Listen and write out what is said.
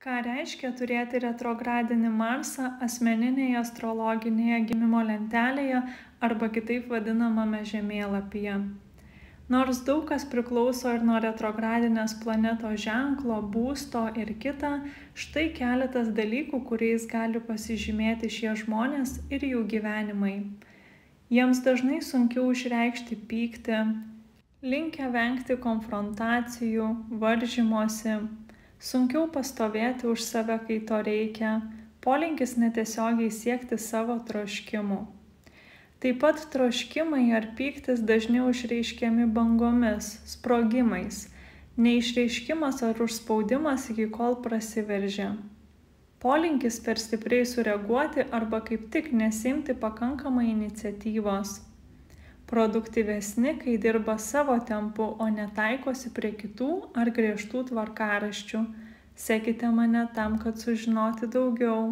Ką reiškia turėti retrogradinį Marsą asmeninėje astrologinėje gimimo lentelėje arba kitaip vadinamame žemėlapyje? Nors daug kas priklauso ir nuo retrogradinės planetos ženklo, būsto ir kita, štai keletas dalykų, kuriais gali pasižymėti šie žmonės ir jų gyvenimai. Jiems dažnai sunkiau išreikšti pyktį, linkę vengti konfrontacijų, varžymosi, sunkiau pastovėti už save, kai to reikia, polinkis netiesiogiai siekti savo troškimų. Taip pat troškimai ar pyktis dažniau išreiškiami bangomis, sprogimais, neišreiškimas ar užspaudimas iki kol prasiveržia. Polinkis per stipriai sureaguoti arba kaip tik nesiimti pakankamai iniciatyvos. Produktyvesni, kai dirba savo tempu, o netaikosi prie kitų ar griežtų tvarkaraščių. Sekite mane tam, kad sužinoti daugiau.